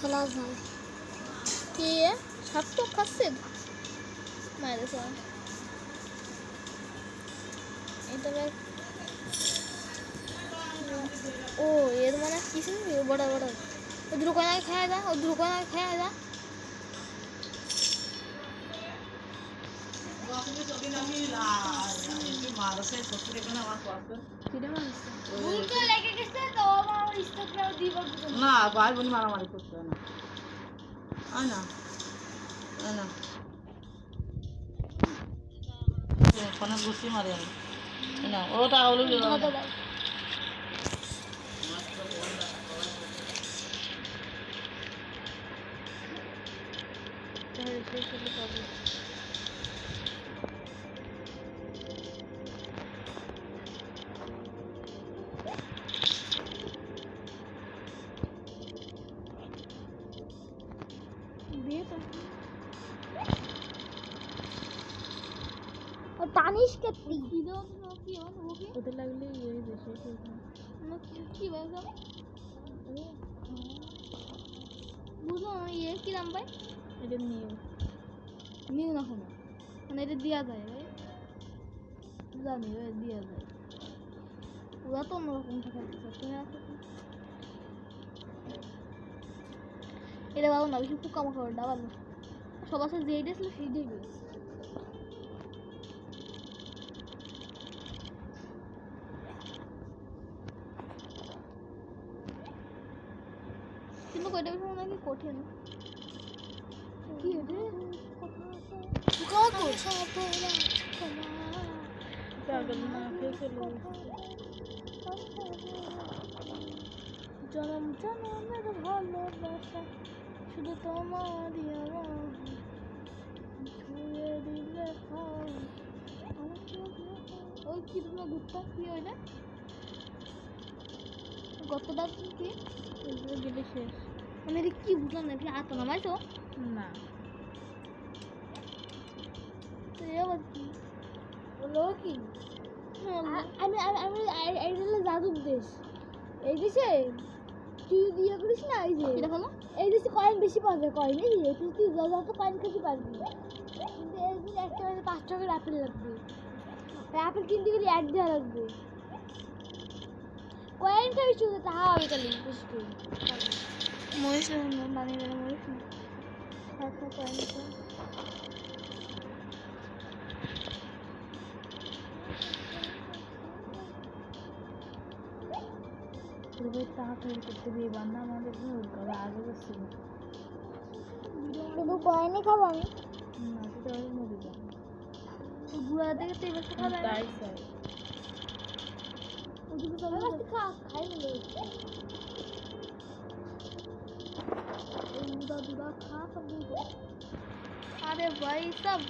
খোলা যায় কি সাপ তো খাচ্ছেন মায়ের সব এটা ও এর মানে কিছু বড় বড় ওদের ওখানে খাওয়া যা ওদের ওখানে খাওয়া যা না ভাই বোন মারামারি করতে না না না ফোনে ঘুরতে মারি আমি না ওটা হলো তানিশকে ওটা লাগলে কি বুঝলো ইয়ে কি দাম পাই এটা নিউ না কোনো মানে এটা দেওয়া যায় ভাই জানি দেওয়া যায় ওরা তো অন্যরকম থাকে এটা ভালো না বেশি পোকামাকড়টা ভালো সবার সাথে যেই ডেছিল সেই দিয়ে কিন্তু কয়টা বিষয় নাকি কঠিন কি রে জনম জনমের ভালোবাসা শুধু তোমারই আমার ছুঁয়ে দিলে ওই কি তোমার গুপ্তা কি ওইটা গতটা কি গেলে শেষ মানে এটা কি বুঝলাম না কি আত নামাইছো না তো এবার কি বলো কি আমি আমি এইটা জাদুর দেশ এই দেশে তুই বিয়ে করিস না এই যে এটা হলো এই দেশে কয়েন বেশি পাওয়া যায় কয়েন এই যে তুই যত কয়েন খেতে পারবি কিন্তু এই দিন একটা মানে 5 টাকার আপেল লাগবে আপেল কিনতে গেলে 1 দেওয়া লাগবে কয়েন খাবি শুধু তাহা হবে তাহলে বেশি করে মরিস না বানিয়ে মরিস না খাতা কয়েন তাড়াতাড়ি করতে দিয়ে বান্না আমাদের আগে করছিল শুধু কয়েনই খাবো আমি না সেটা নদী যাবো বুড়া থেকে তো এবার খাবে তাই চাই ওদিকে সবাই খাই নিলে दूधा खा सब अरे भाई सब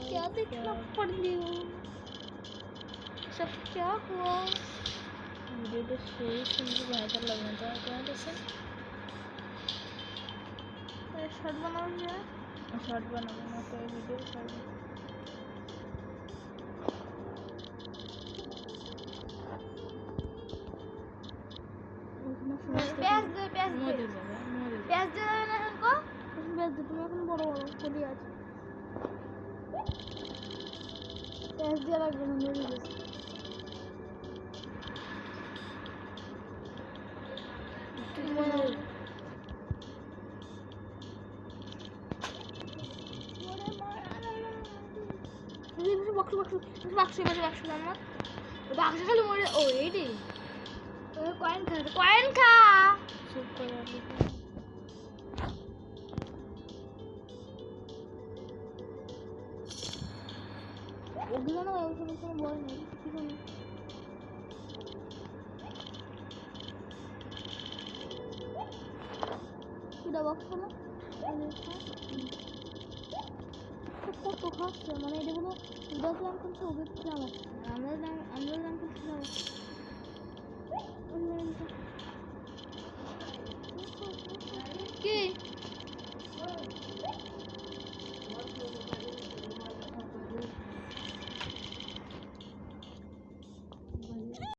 क्या देखना पड़ रही हो सब क्या हुआ वीडियो तो सही सुनकर बेहतर लगना था क्या जैसे शॉर्ट बनाओ यार शॉर्ट बनाओ ना कोई वीडियो शॉर्ट प्याज दे प्याज दे प्याज दे ना इनको प्याज दे तुम्हें এখন বড় বড় কলি আছে প্যাজ দিয়ে লাগবে না মেরে দিয়েছি বাক্স খালি মরে ও এইটি কয়েন খা কয়েন খা চুপ করে ওগুলো না ওই সময় কোনো বল নেই কিটা বক্স হলো কত খাচ্ছে মানে এটা হলো 10 লাখ করছে ওদের আমরা দাম করছিলাম